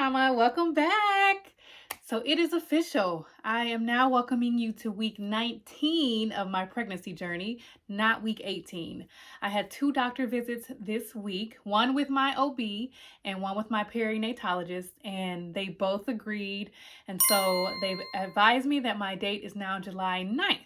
mama, welcome back. So it is official. I am now welcoming you to week 19 of my pregnancy journey, not week 18. I had 2 doctor visits this week, one with my OB and one with my perinatologist, and they both agreed. And so they've advised me that my date is now July 9th.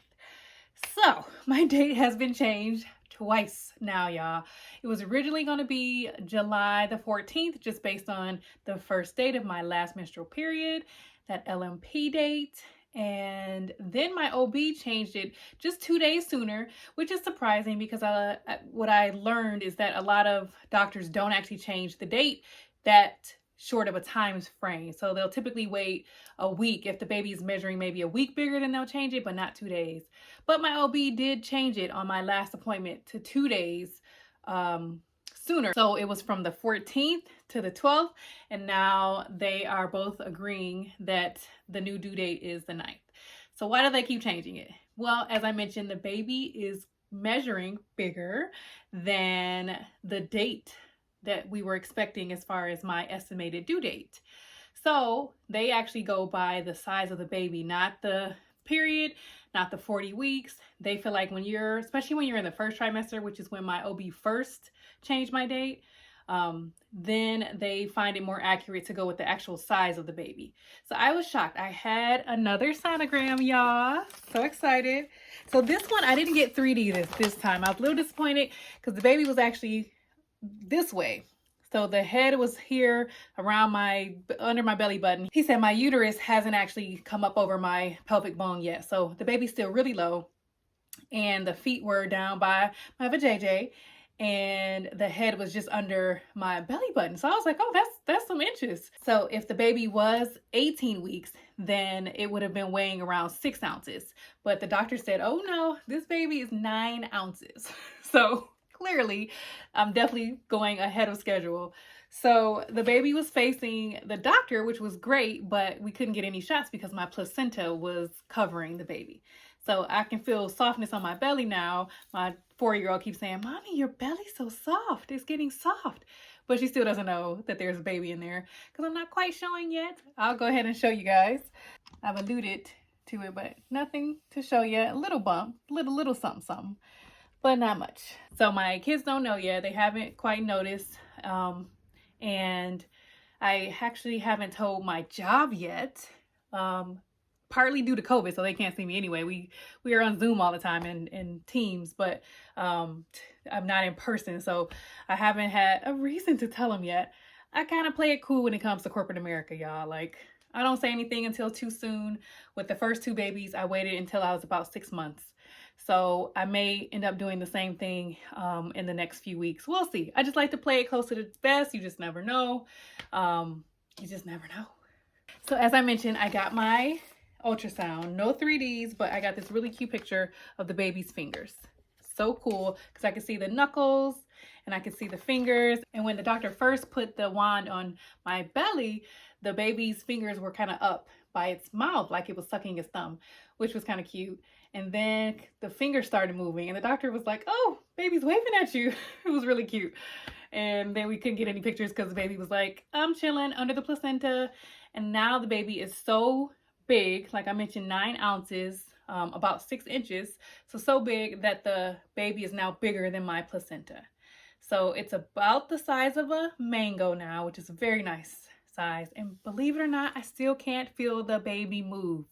So my date has been changed twice now, y'all. It was originally going to be July the 14th, just based on the first date of my last menstrual period, that LMP date. And then my OB changed it just 2 days sooner, which is surprising because what I learned is that a lot of doctors don't actually change the date that short of a time frame. So they'll typically wait a week. If the baby is measuring maybe a week bigger, then they'll change it, but not 2 days. But my OB did change it on my last appointment to 2 days sooner. So it was from the 14th to the 12th, and now they are both agreeing that the new due date is the 9th. So why do they keep changing it? Well, as I mentioned, the baby is measuring bigger than the date that we were expecting as far as my estimated due date. So they actually go by the size of the baby, not the period, not the 40 weeks. They feel like especially when you're in the first trimester, which is when my OB first changed my date, then they find it more accurate to go with the actual size of the baby. So I was shocked. I had another sonogram, y'all. So excited. So this one, I didn't get 3D this time. I was a little disappointed because the baby was actually this way. So the head was here around under my belly button. He said my uterus hasn't actually come up over my pelvic bone yet. So the baby's still really low, and the feet were down by my vajayjay, and the head was just under my belly button. So I was like, oh, that's some inches. So if the baby was 18 weeks, then it would have been weighing around 6 ounces. But the doctor said, oh no, this baby is 9 ounces. So clearly, I'm definitely going ahead of schedule. So the baby was facing the doctor, which was great, but we couldn't get any shots because my placenta was covering the baby. So I can feel softness on my belly now. My 4-year-old keeps saying, Mommy, your belly's so soft. It's getting soft. But she still doesn't know that there's a baby in there because I'm not quite showing yet. I'll go ahead and show you guys. I've alluded to it, but nothing to show yet. A little bump, little something, something. But not much. So my kids don't know yet. They haven't quite noticed. And I actually haven't told my job yet, partly due to COVID, so they can't see me anyway. We are on Zoom all the time and Teams, but I'm not in person, so I haven't had a reason to tell them yet. I kind of play it cool when it comes to corporate America, y'all. Like, I don't say anything until too soon. With the first 2 babies, I waited until I was about 6 months. So I may end up doing the same thing in the next few weeks. We'll see. I just like to play it close to the vest. You just never know. You just never know. So as I mentioned, I got my ultrasound. No 3Ds, but I got this really cute picture of the baby's fingers. So cool because I could see the knuckles and I could see the fingers. And when the doctor first put the wand on my belly, the baby's fingers were kind of up by its mouth, like it was sucking its thumb, which was kind of cute. And then the fingers started moving and the doctor was like, oh, baby's waving at you. It was really cute. And then we couldn't get any pictures because the baby was like, I'm chilling under the placenta. And now the baby is so big, like I mentioned, 9 ounces, about 6 inches. So big that the baby is now bigger than my placenta. So it's about the size of a mango now, which is a very nice size. And believe it or not, I still can't feel the baby move.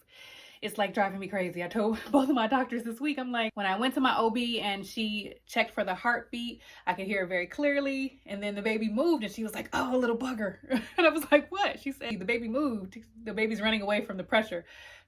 It's like driving me crazy. I told both of my doctors this week, I'm like, when I went to my OB and she checked for the heartbeat, I could hear it very clearly. And then the baby moved and she was like, oh, a little bugger. And I was like, what? She said, the baby moved. The baby's running away from the pressure.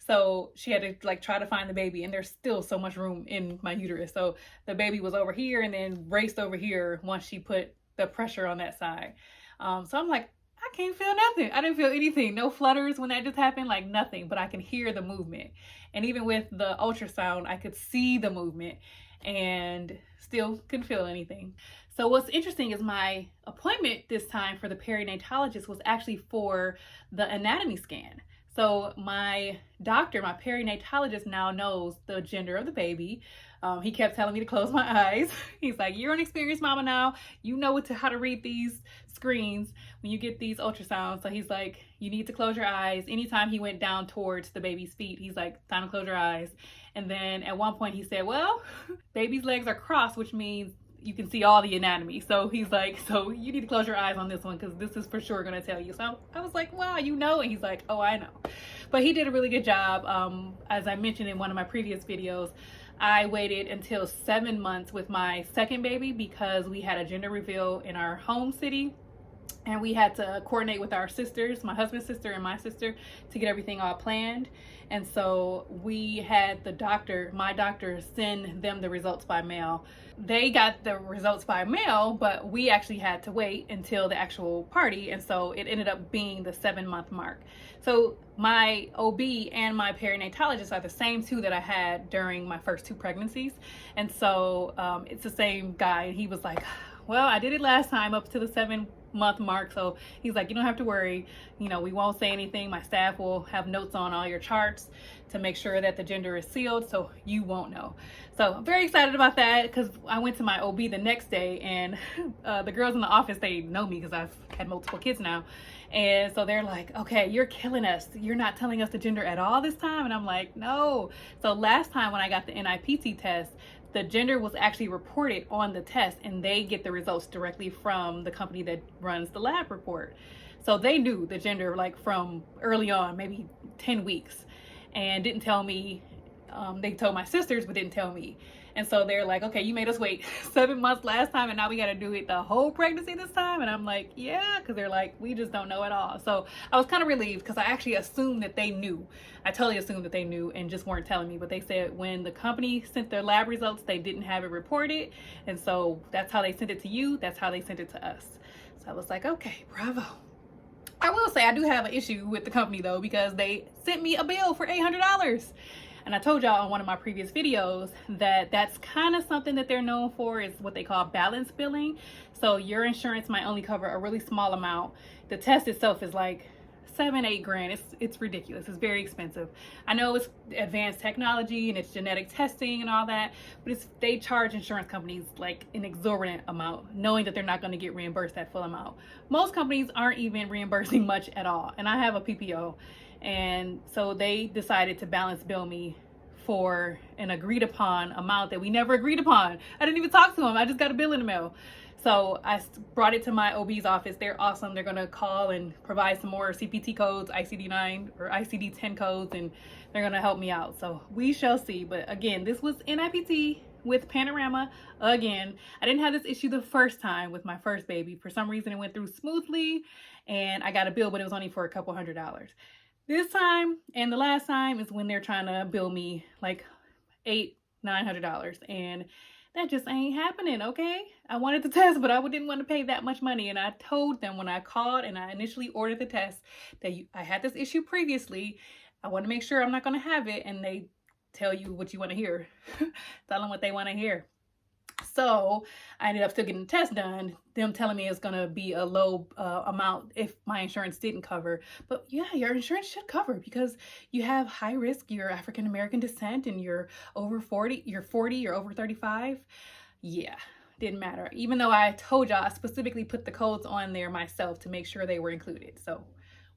So she had to like try to find the baby, and there's still so much room in my uterus. So the baby was over here and then raced over here once she put the pressure on that side. So I'm like, I can't feel nothing. I didn't feel anything. No flutters when that just happened, like nothing, but I can hear the movement. And even with the ultrasound, I could see the movement and still couldn't feel anything. So what's interesting is my appointment this time for the perinatologist was actually for the anatomy scan. So my doctor, my perinatalogist, now knows the gender of the baby. He kept telling me to close my eyes. He's like, "You're an experienced mama now. You know how to read these screens when you get these ultrasounds." So he's like, "You need to close your eyes." Anytime he went down towards the baby's feet, he's like, "Time to close your eyes." And then at one point he said, "Well, baby's legs are crossed, which means you can see all the anatomy." So he's like, "So you need to close your eyes on this one because this is for sure going to tell you." So I was like, "Wow, you know?" And he's like, "Oh, I know." But he did a really good job. As I mentioned in one of my previous videos, I waited until 7 months with my second baby because we had a gender reveal in our home city. And we had to coordinate with our sisters, my husband's sister and my sister, to get everything all planned. And so we had my doctor, send them the results by mail. They got the results by mail, but we actually had to wait until the actual party. And so it ended up being the 7-month mark. So my OB and my perinatalogist are the same two that I had during my first 2 pregnancies. And so it's the same guy. And he was like, "Well, I did it last time up to the 7-month mark." So he's like, "You don't have to worry. We won't say anything. My staff will have notes on all your charts to make sure that the gender is sealed, so you won't know." So I'm very excited about that because I went to my OB the next day, and the girls in the office, they know me because I've had multiple kids now. And so they're like, "Okay, you're killing us. You're not telling us the gender at all this time." And I'm like, "No." So last time when I got the NIPT test, the gender was actually reported on the test, and they get the results directly from the company that runs the lab report. So they knew the gender like from early on, maybe 10 weeks, and didn't tell me. They told my sisters, but didn't tell me. And so they're like, "Okay, you made us wait 7 months last time, and now we got to do it the whole pregnancy this time." And I'm like, "Yeah," because they're like, "We just don't know at all." So I was kind of relieved because I actually assumed that they knew. I totally assumed that they knew and just weren't telling me. But they said when the company sent their lab results, they didn't have it reported. And so that's how they sent it to you. That's how they sent it to us. So I was like, "Okay, bravo." I will say I do have an issue with the company though, because they sent me a bill for $800. And I told y'all on one of my previous videos that that's kind of something that they're known for, is what they call balance billing. So your insurance might only cover a really small amount. The test itself is like 7-8 grand. It's ridiculous. It's very expensive. I know it's advanced technology and it's genetic testing and all that, but they charge insurance companies like an exorbitant amount, knowing that they're not going to get reimbursed that full amount. Most companies aren't even reimbursing much at all. And I have a PPO. And so they decided to balance bill me for an agreed upon amount that we never agreed upon. I didn't even talk to them. I just got a bill in the mail. So I brought it to my OB's office. They're awesome. They're going to call and provide some more CPT codes, ICD-9 or ICD-10 codes, and they're going to help me out. So we shall see. But again, this was NIPT with Panorama. Again, I didn't have this issue the first time with my first baby. For some reason, it went through smoothly and I got a bill, but it was only for a couple $100. This time and the last time is when they're trying to bill me like $800-900, and that just ain't happening. Okay, I wanted the test, but I didn't want to pay that much money. And I told them when I called and I initially ordered the test that I had this issue previously. I want to make sure I'm not going to have it, and they tell you what you want to hear. Tell them what they want to hear. So I ended up still getting the test done, them telling me it's going to be a low amount if my insurance didn't cover. But yeah, your insurance should cover because you have high risk, you're African American descent, and you're over 40, you're over 35. Yeah, didn't matter. Even though I told y'all I specifically put the codes on there myself to make sure they were included. So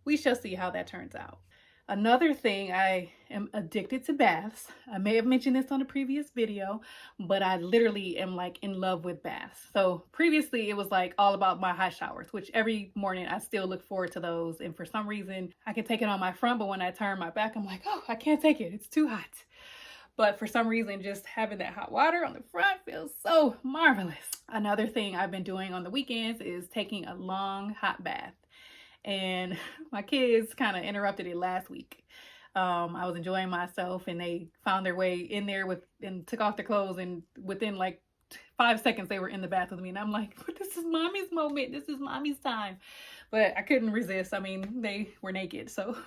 we shall see how that turns out. Another thing, I am addicted to baths. I may have mentioned this on a previous video, but I literally am like in love with baths. So previously it was like all about my hot showers, which every morning I still look forward to those. And for some reason I can take it on my front, but when I turn my back, I'm like, "Oh, I can't take it. It's too hot." But for some reason, just having that hot water on the front feels so marvelous. Another thing I've been doing on the weekends is taking a long hot bath. And my kids kind of interrupted it last week. I was enjoying myself and they found their way in there and took off their clothes, and within like 5 seconds they were in the bath with me, and I'm like, "But this is mommy's moment. This is mommy's time." But I couldn't resist. I mean, they were naked, so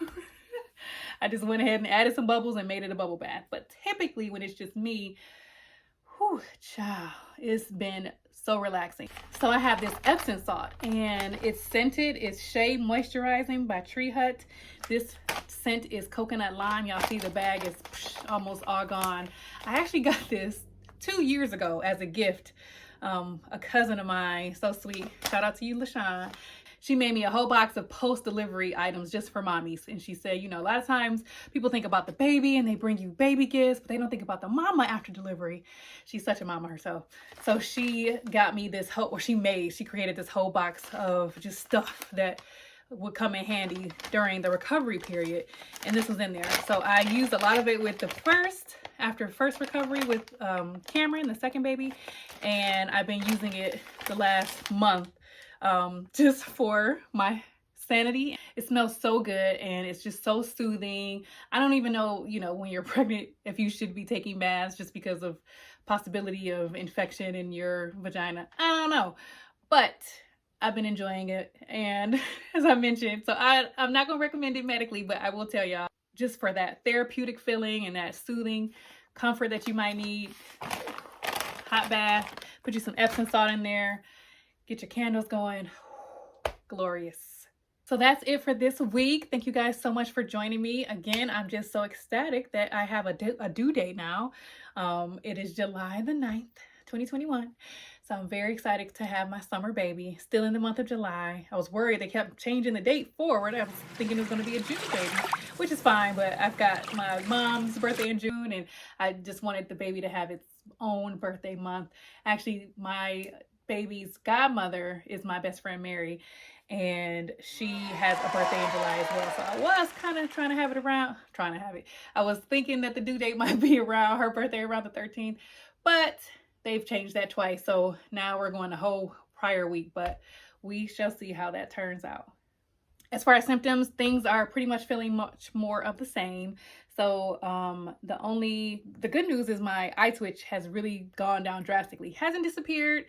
I just went ahead and added some bubbles and made it a bubble bath. But typically when it's just me, whew, child, it's been So relaxing. So I have this Epsom salt, and it's scented. It's Shea Moisturizing by Tree Hut. This scent is coconut lime. Y'all see the bag is almost all gone. I actually got this 2 years ago as a gift. A cousin of mine, so sweet, shout out to you, LaShawn. She made me a whole box of post-delivery items just for mommies. And she said, you know, a lot of times people think about the baby and they bring you baby gifts, but they don't think about the mama after delivery. She's such a mama herself. So she got me this whole, or she created this whole box of just stuff that would come in handy during the recovery period. And this was in there. So I used a lot of it with after first recovery with Cameron, the second baby. And I've been using it the last month just for my sanity. It smells so good and it's just so soothing. I don't even know, you know, when you're pregnant, if you should be taking baths just because of possibility of infection in your vagina. I don't know, but I've been enjoying it. And as I mentioned, so I'm not going to recommend it medically, but I will tell y'all, just for that therapeutic feeling and that soothing comfort that you might need. Hot bath, put you some Epsom salt in there, get your candles going. Glorious. So that's it for this week. Thank you guys so much for joining me. Again, I'm just so ecstatic that I have a due date now. It is July the 9th, 2021. So I'm very excited to have my summer baby, still in the month of July. I was worried they kept changing the date forward. I was thinking it was going to be a June baby, which is fine, but I've got my mom's birthday in June and I just wanted the baby to have its own birthday month. Actually, my baby's godmother is my best friend Mary, and she has a birthday in July as well. So I was kind of trying to have it. I was thinking that the due date might be around her birthday, around the 13th, but they've changed that twice. So now we're going the whole prior week, but we shall see how that turns out. As far as symptoms, things are pretty much feeling much more of the same. So the good news is my eye twitch has really gone down drastically. Hasn't disappeared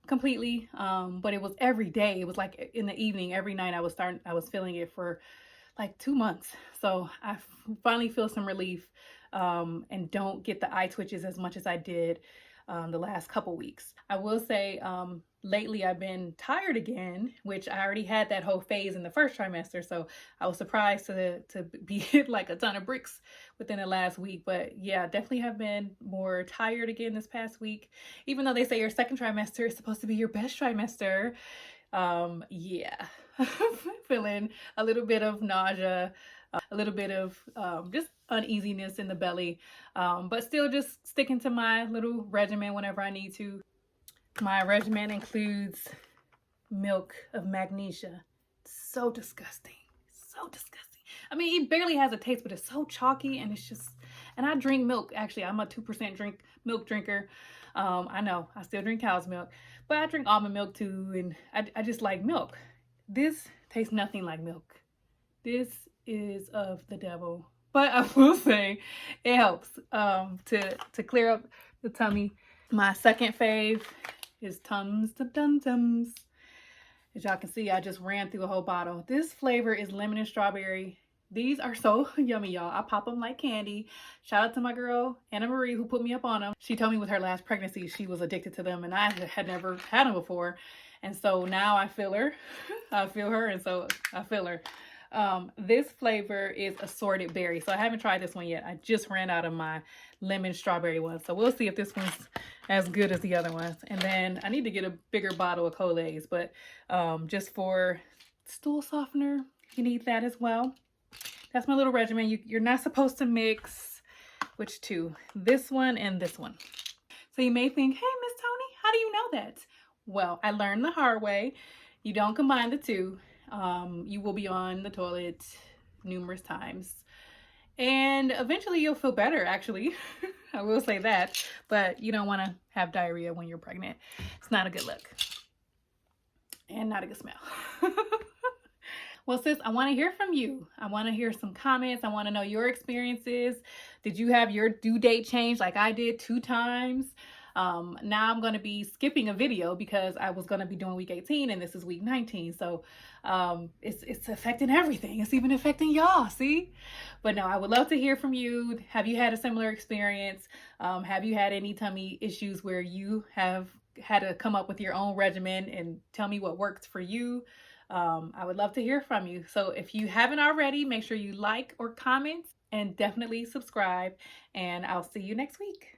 completely, but it was every day. It was like in the evening, every night I was feeling it for like 2 months. So I finally feel some relief and don't get the eye twitches as much as I did the last couple weeks. I will say lately I've been tired again, which I already had that whole phase in the first trimester. So I was surprised to be hit like a ton of bricks within the last week. But yeah, definitely have been more tired again this past week. Even though they say your second trimester is supposed to be your best trimester. Yeah, feeling a little bit of nausea, a little bit of just uneasiness in the belly, but still just sticking to my little regimen whenever I need to. My regimen includes milk of magnesia. So disgusting. So disgusting. I mean, it barely has a taste, but it's so chalky, and it's just, and I drink milk. Actually, I'm a 2% milk drinker. I know I still drink cow's milk, but I drink almond milk too, and I just like milk. This tastes nothing like milk. This is of the devil, but I will say it helps to clear up the tummy. My second fave is Tums to Dum Tums. As y'all can see, I just ran through a whole bottle. This flavor is lemon and strawberry. These are so yummy, y'all. I pop them like candy. Shout out to my girl, Anna Marie, who put me up on them. She told me with her last pregnancy, she was addicted to them, and I had never had them before. And so now I feel her. I feel her, and so I feel her. This flavor is assorted berry. So I haven't tried this one yet. I just ran out of my lemon strawberry one. So we'll see if this one's as good as the other ones. And then I need to get a bigger bottle of Colaze, but just for stool softener, you need that as well. That's my little regimen. You're not supposed to mix which two? This one and this one. So you may think, hey, Miss Toni, how do you know that? Well, I learned the hard way. You don't combine the two. You will be on the toilet numerous times. And eventually you'll feel better, actually. I will say that. But you don't want to have diarrhea when you're pregnant. It's not a good look. And not a good smell. Well, sis, I want to hear from you. I want to hear some comments. I want to know your experiences. Did you have your due date changed like I did 2 times? Now I'm going to be skipping a video because I was going to be doing week 18 and this is week 19. So it's affecting everything. It's even affecting y'all, see? But no, I would love to hear from you. Have you had a similar experience? Have you had any tummy issues where you have had to come up with your own regimen and tell me what works for you. I would love to hear from you. So if you haven't already, make sure you like or comment and definitely subscribe. And I'll see you next week.